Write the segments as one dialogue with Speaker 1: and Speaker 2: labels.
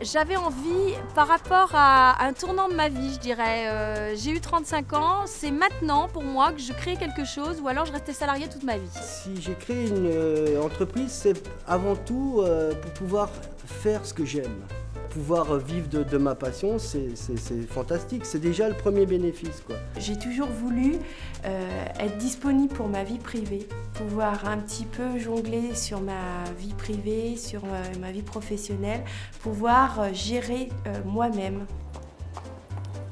Speaker 1: J'avais envie, par rapport à un tournant de ma vie, je dirais, j'ai eu 35 ans, c'est maintenant pour moi que je crée quelque chose ou alors je restais salariée toute ma vie.
Speaker 2: Si j'ai créé une entreprise, c'est avant tout pour pouvoir faire ce que j'aime. Pouvoir vivre de ma passion, c'est fantastique. C'est déjà le premier bénéfice, quoi.
Speaker 3: J'ai toujours voulu être disponible pour ma vie privée, pouvoir un petit peu jongler sur ma vie privée, sur ma vie professionnelle, pouvoir gérer moi-même.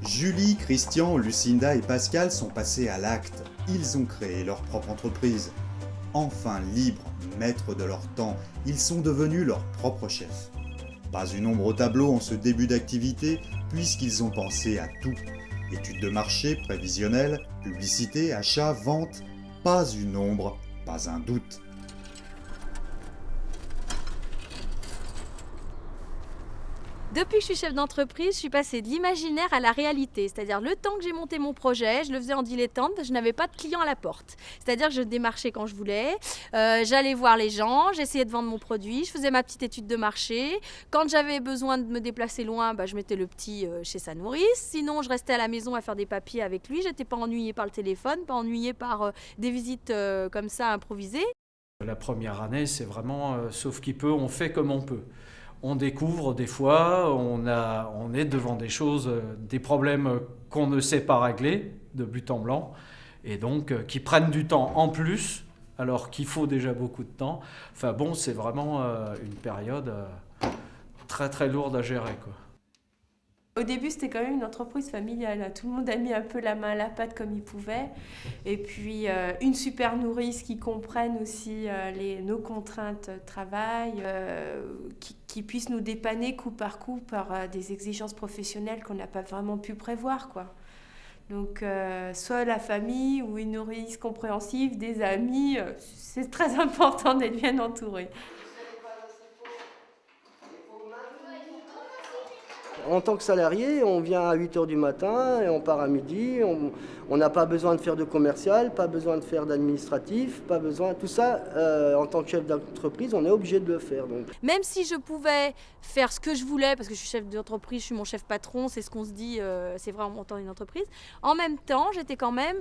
Speaker 4: Julie, Christian, Lucinda et Pascal sont passés à l'acte. Ils ont créé leur propre entreprise. Enfin libres, maîtres de leur temps, ils sont devenus leurs propres chefs. Pas une ombre au tableau en ce début d'activité, puisqu'ils ont pensé à tout. Études de marché, prévisionnelles, publicité, achat, vente, pas une ombre, pas un doute.
Speaker 1: Depuis que je suis chef d'entreprise, je suis passée de l'imaginaire à la réalité. C'est-à-dire le temps que j'ai monté mon projet, je le faisais en dilettante parce que je n'avais pas de clients à la porte. C'est-à-dire que je démarchais quand je voulais, j'allais voir les gens, j'essayais de vendre mon produit, je faisais ma petite étude de marché. Quand j'avais besoin de me déplacer loin, je mettais le petit chez sa nourrice. Sinon, je restais à la maison à faire des papiers avec lui. J'étais pas ennuyée par le téléphone, pas ennuyée par des visites comme ça improvisées.
Speaker 5: La première année, c'est vraiment sauf qui peut, on fait comme on peut. On découvre des fois, on est devant des choses, des problèmes qu'on ne sait pas régler de but en blanc, et donc qui prennent du temps en plus, alors qu'il faut déjà beaucoup de temps. Enfin bon, c'est vraiment une période très très lourde à gérer, quoi.
Speaker 3: Au début, c'était quand même une entreprise familiale. Tout le monde a mis un peu la main à la pâte comme il pouvait. Et puis, une super nourrice qui comprenne aussi nos contraintes de travail, qui puisse nous dépanner coup par des exigences professionnelles qu'on n'a pas vraiment pu prévoir, quoi. Donc, soit la famille ou une nourrice compréhensive, des amis, c'est très important d'être bien entouré.
Speaker 2: En tant que salarié, on vient à 8h du matin et on part à midi. On n'a pas besoin de faire de commercial, pas besoin de faire d'administratif, pas besoin... Tout ça, en tant que chef d'entreprise, on est obligé de le faire. Donc.
Speaker 1: Même si je pouvais faire ce que je voulais, parce que je suis chef d'entreprise, je suis mon chef patron, c'est ce qu'on se dit, c'est vrai en montant une entreprise. En même temps, j'étais quand même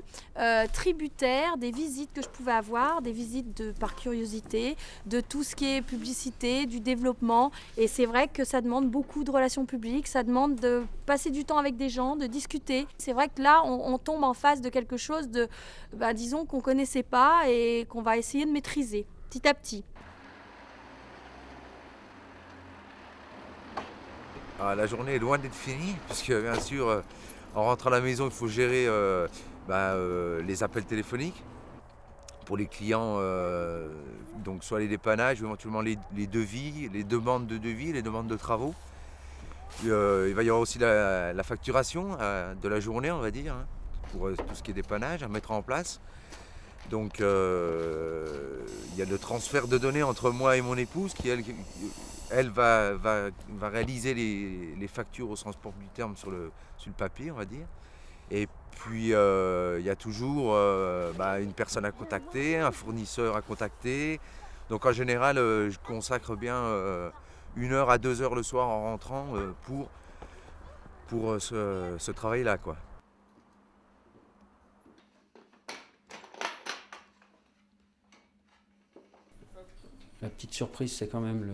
Speaker 1: tributaire des visites que je pouvais avoir, des visites par curiosité, de tout ce qui est publicité, du développement. Et c'est vrai que ça demande beaucoup de relations publiques, ça demande de passer du temps avec des gens, de discuter. C'est vrai que là, on tombe en face de quelque chose de, disons, qu'on ne connaissait pas et qu'on va essayer de maîtriser petit à petit.
Speaker 6: La journée est loin d'être finie, puisque bien sûr, en rentrant à la maison, il faut gérer les appels téléphoniques pour les clients, donc soit les dépannages, ou éventuellement les devis, les demandes de devis, les demandes de travaux. Il va y avoir aussi la facturation de la journée, on va dire, hein, pour tout ce qui est dépannage à mettre en place. Donc il y a le transfert de données entre moi et mon épouse qui, elle va réaliser les factures au sens propre du terme sur le papier, on va dire. Et puis il y a toujours une personne à contacter, un fournisseur à contacter. Donc en général, je consacre bien 1 heure à 2 heures le soir en rentrant pour ce travail-là, quoi.
Speaker 5: La petite surprise, c'est quand même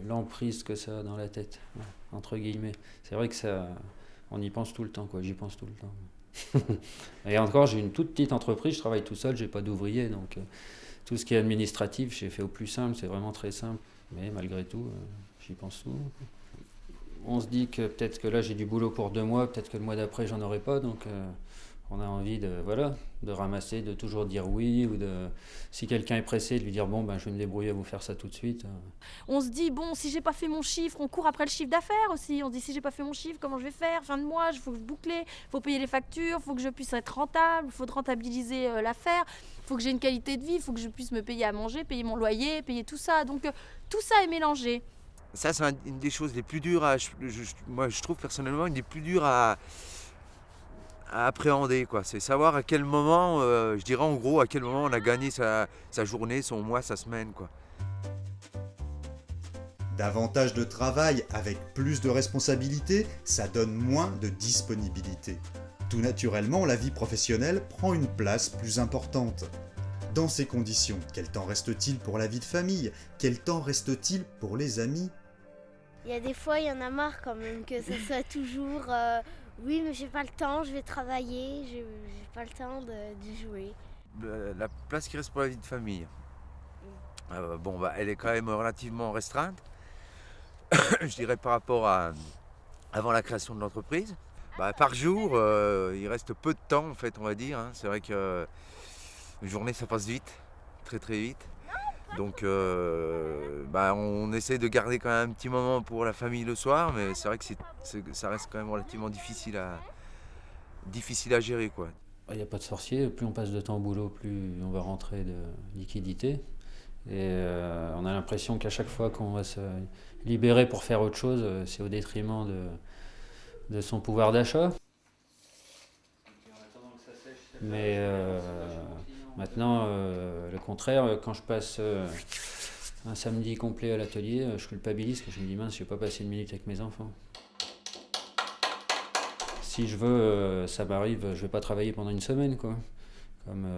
Speaker 5: l'emprise que ça a dans la tête, entre guillemets. C'est vrai que ça, on y pense tout le temps, quoi. J'y pense tout le temps. Et encore, j'ai une toute petite entreprise, je travaille tout seul, j'ai pas d'ouvrier, donc tout ce qui est administratif, j'ai fait au plus simple, c'est vraiment très simple. Mais malgré tout, j'y pense souvent. On se dit que peut-être que là, j'ai du boulot pour 2 mois, peut-être que le mois d'après, j'en aurai pas, donc on a envie de ramasser, de toujours dire oui, ou si quelqu'un est pressé, de lui dire bon, je vais me débrouiller à vous faire ça tout de suite.
Speaker 1: On se dit bon, si j'ai pas fait mon chiffre, on court après le chiffre d'affaires aussi. On se dit si j'ai pas fait mon chiffre, comment je vais faire? Fin de mois, il faut boucler, il faut payer les factures, il faut que je puisse être rentable, il faut rentabiliser l'affaire, il faut que j'ai une qualité de vie, il faut que je puisse me payer à manger, payer mon loyer, payer tout ça. Donc tout ça est mélangé.
Speaker 6: Ça, c'est une des choses les plus dures moi, je trouve personnellement une des plus dures à appréhender, quoi. C'est savoir à quel moment, je dirais en gros, à quel moment on a gagné sa journée, son mois, sa semaine, quoi.
Speaker 4: Davantage de travail avec plus de responsabilités, ça donne moins de disponibilité. Tout naturellement, la vie professionnelle prend une place plus importante. Dans ces conditions, quel temps reste-t-il pour la vie de famille? Quel temps reste-t-il pour les amis?
Speaker 7: Il y a des fois, il y en a marre quand même que ce soit toujours oui, mais j'ai pas le temps, je vais travailler, j'ai pas le temps de jouer.
Speaker 6: La place qui reste pour la vie de famille, elle est quand même relativement restreinte. Je dirais par rapport à avant la création de l'entreprise. Par jour, il reste peu de temps en fait, on va dire. C'est vrai que une journée ça passe vite, très très vite. Donc on essaie de garder quand même un petit moment pour la famille le soir, mais c'est vrai que ça reste quand même relativement difficile à gérer, quoi.
Speaker 5: Il n'y a pas de sorcier, plus on passe de temps au boulot, plus on va rentrer de liquidité. Et on a l'impression qu'à chaque fois qu'on va se libérer pour faire autre chose, c'est au détriment de son pouvoir d'achat. Mais maintenant, le contraire, quand je passe un samedi complet à l'atelier, je culpabilise, parce que je me dis mince, je n'ai pas passé une minute avec mes enfants. Si je veux, ça m'arrive, je ne vais pas travailler pendant une semaine, quoi. Comme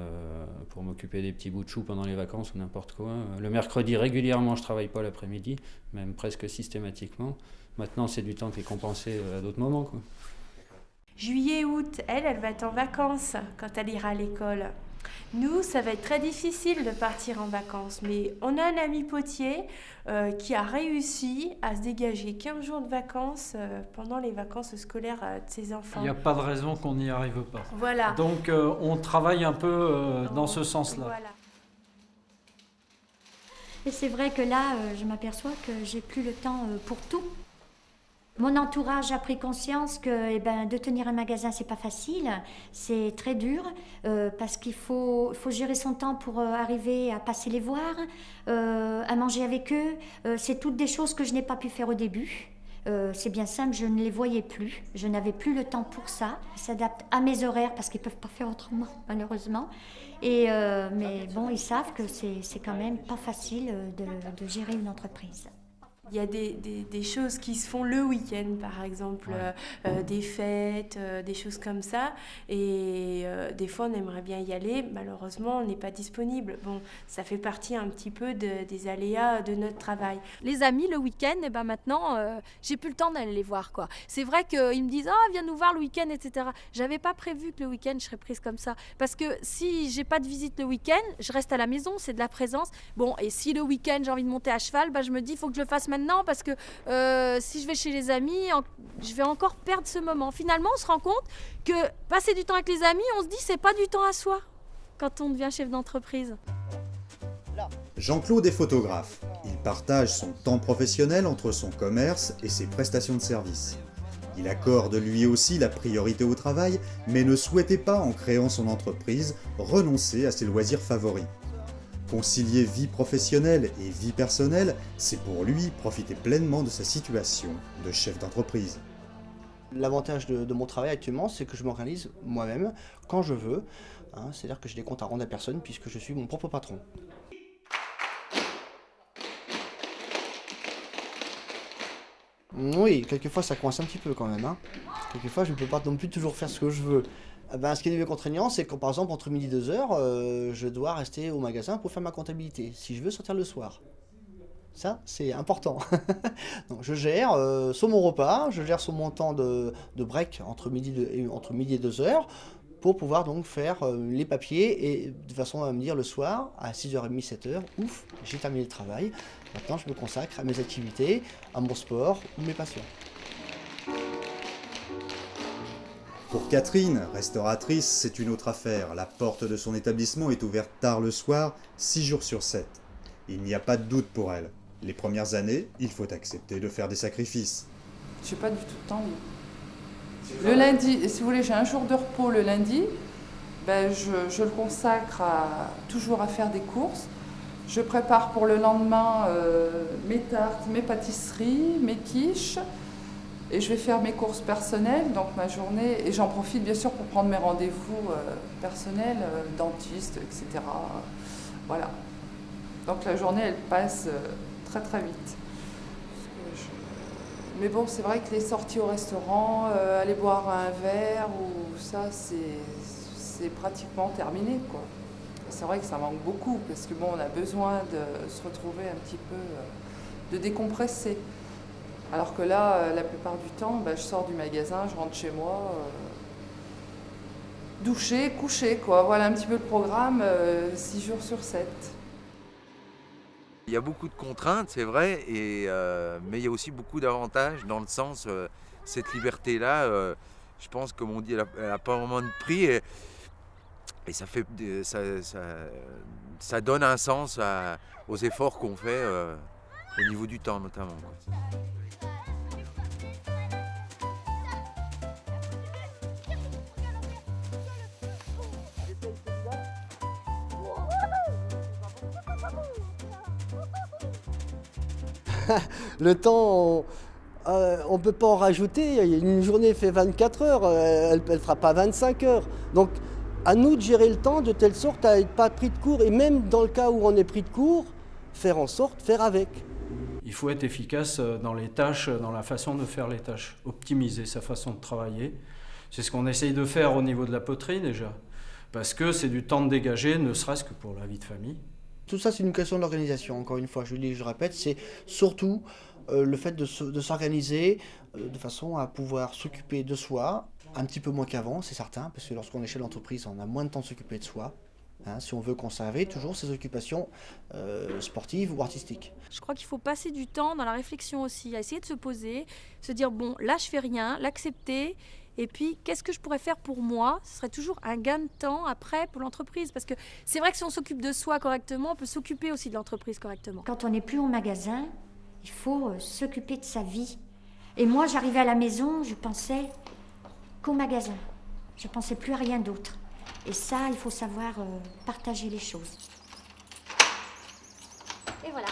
Speaker 5: pour m'occuper des petits bouts de chou pendant les vacances ou n'importe quoi. Le mercredi, régulièrement, je ne travaille pas l'après-midi, même presque systématiquement. Maintenant, c'est du temps qui est compensé à d'autres moments, quoi.
Speaker 3: Juillet, août, elle va être en vacances quand elle ira à l'école. Nous, ça va être très difficile de partir en vacances, mais on a un ami potier qui a réussi à se dégager 15 jours de vacances pendant les vacances scolaires de ses enfants.
Speaker 8: Il n'y a pas de raison qu'on n'y arrive pas.
Speaker 3: Voilà.
Speaker 8: Donc on travaille un peu dans ce sens-là.
Speaker 3: Voilà.
Speaker 9: Et c'est vrai que là, je m'aperçois que j'ai plus le temps pour tout. Mon entourage a pris conscience que de tenir un magasin, c'est pas facile, c'est très dur parce qu'il faut gérer son temps pour arriver à passer les voir, à manger avec eux. C'est toutes des choses que je n'ai pas pu faire au début. C'est bien simple, je ne les voyais plus, je n'avais plus le temps pour ça. Ils s'adaptent à mes horaires parce qu'ils ne peuvent pas faire autrement, malheureusement. Mais bon, ils savent que c'est quand même pas facile de gérer une entreprise.
Speaker 3: Il y a des choses qui se font le week-end, par exemple, des fêtes, des choses comme ça. Et des fois, on aimerait bien y aller. Malheureusement, on n'est pas disponible. Bon, ça fait partie un petit peu des aléas de notre travail.
Speaker 1: Les amis, le week-end, maintenant, j'ai plus le temps d'aller les voir, quoi. C'est vrai qu'ils me disent « Ah, viens nous voir le week-end, etc. » J'avais pas prévu que le week-end, je serais prise comme ça. Parce que si j'ai pas de visite le week-end, je reste à la maison, c'est de la présence. Bon, et si le week-end, j'ai envie de monter à cheval, je me dis « Il faut que je le fasse maintenant parce que si je vais chez les amis, je vais encore perdre ce moment. » Finalement, on se rend compte que passer du temps avec les amis, on se dit c'est pas du temps à soi quand on devient chef d'entreprise.
Speaker 4: Jean-Claude est photographe. Il partage son temps professionnel entre son commerce et ses prestations de service. Il accorde lui aussi la priorité au travail, mais ne souhaitait pas, en créant son entreprise, renoncer à ses loisirs favoris. Concilier vie professionnelle et vie personnelle, c'est pour lui profiter pleinement de sa situation de chef d'entreprise.
Speaker 2: L'avantage de mon travail actuellement, c'est que je m'organise moi-même quand je veux. C'est-à-dire que je n'ai compte à rendre à personne puisque je suis mon propre patron. Oui, quelquefois ça coince un petit peu quand même. Quelquefois je ne peux pas non plus toujours faire ce que je veux. Ce qui est contraignant, c'est que par exemple entre midi et 2h, je dois rester au magasin pour faire ma comptabilité, si je veux sortir le soir. Ça, c'est important. Donc, je gère sur mon repas, je gère sur mon temps de break entre midi et 2h, pour pouvoir donc faire les papiers et de façon à me dire le soir, à 6h30, 7h, ouf, j'ai terminé le travail. Maintenant, je me consacre à mes activités, à mon sport ou mes passions.
Speaker 4: Pour Catherine, restauratrice, c'est une autre affaire. La porte de son établissement est ouverte tard le soir, 6 jours sur 7. Il n'y a pas de doute pour elle. Les premières années, il faut accepter de faire des sacrifices.
Speaker 10: Je n'ai pas du tout de temps. Le lundi, si vous voulez, j'ai un jour de repos le lundi. Je le consacre toujours à faire des courses. Je prépare pour le lendemain mes tartes, mes pâtisseries, mes quiches. Et je vais faire mes courses personnelles, donc ma journée, et j'en profite bien sûr pour prendre mes rendez-vous personnels, dentiste, etc. Voilà. Donc la journée, elle passe très très vite. Mais bon, c'est vrai que les sorties au restaurant, aller boire un verre, ou ça, c'est pratiquement terminé, quoi. C'est vrai que ça manque beaucoup, parce que bon, on a besoin de se retrouver un petit peu, de décompresser. Alors que là, la plupart du temps, je sors du magasin, je rentre chez moi, doucher, coucher, quoi. Voilà un petit peu le programme, 6 jours sur 7.
Speaker 6: Il y a beaucoup de contraintes, c'est vrai, mais il y a aussi beaucoup d'avantages dans le sens, cette liberté-là, je pense, comme on dit, elle n'a pas vraiment de prix et ça donne un sens aux efforts qu'on fait au niveau du temps notamment.
Speaker 2: Le temps, on ne peut pas en rajouter. Une journée fait 24 heures, elle ne fera pas 25 heures. Donc, à nous de gérer le temps de telle sorte à être pas pris de court. Et même dans le cas où on est pris de court, faire en sorte, faire avec.
Speaker 8: Il faut être efficace dans les tâches, dans la façon de faire les tâches. Optimiser sa façon de travailler. C'est ce qu'on essaye de faire au niveau de la poterie déjà. Parce que c'est du temps de dégager, ne serait-ce que pour la vie de famille.
Speaker 11: Tout ça, c'est une question d'organisation. Encore une fois, je le dis, je le répète, c'est surtout le fait de s'organiser de façon à pouvoir s'occuper de soi, un petit peu moins qu'avant, c'est certain, parce que lorsqu'on est chef d'entreprise, on a moins de temps de s'occuper de soi. Si on veut conserver toujours ses occupations sportives ou artistiques.
Speaker 1: Je crois qu'il faut passer du temps dans la réflexion aussi, à essayer de se poser, se dire bon, là je fais rien, l'accepter. Et puis, qu'est-ce que je pourrais faire pour moi? Ce serait toujours un gain de temps après pour l'entreprise. Parce que c'est vrai que si on s'occupe de soi correctement, on peut s'occuper aussi de l'entreprise correctement.
Speaker 9: Quand on n'est plus au magasin, il faut s'occuper de sa vie. Et moi, j'arrivais à la maison, je pensais qu'au magasin. Je ne pensais plus à rien d'autre. Et ça, il faut savoir partager les choses. Et voilà.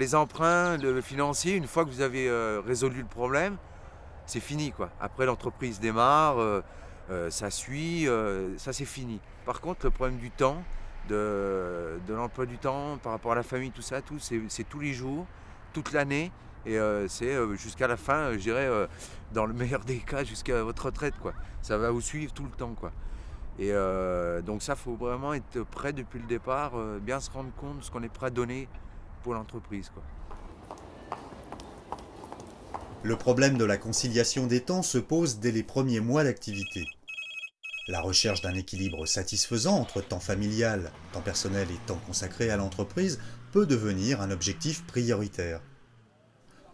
Speaker 6: Les emprunts, le financier, une fois que vous avez résolu le problème, c'est fini, quoi. Après, l'entreprise démarre, ça suit, ça c'est fini. Par contre, le problème du temps, de l'emploi du temps par rapport à la famille, tout ça, c'est tous les jours, toute l'année. Et c'est jusqu'à la fin, je dirais, dans le meilleur des cas, jusqu'à votre retraite, quoi. Ça va vous suivre tout le temps, quoi. Et donc ça, il faut vraiment être prêt depuis le départ, bien se rendre compte de ce qu'on est prêt à donner pour l'entreprise, quoi.
Speaker 4: Le problème de la conciliation des temps se pose dès les premiers mois d'activité. La recherche d'un équilibre satisfaisant entre temps familial, temps personnel et temps consacré à l'entreprise peut devenir un objectif prioritaire.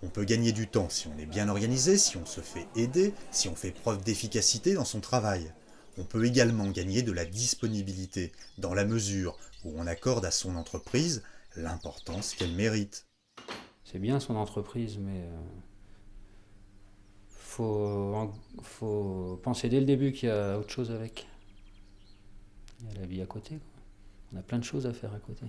Speaker 4: On peut gagner du temps si on est bien organisé, si on se fait aider, si on fait preuve d'efficacité dans son travail. On peut également gagner de la disponibilité, dans la mesure où on accorde à son entreprise l'importance qu'elle mérite.
Speaker 5: C'est bien son entreprise, mais faut penser dès le début qu'il y a autre chose avec. Il y a la vie à côté, quoi. On a plein de choses à faire à côté.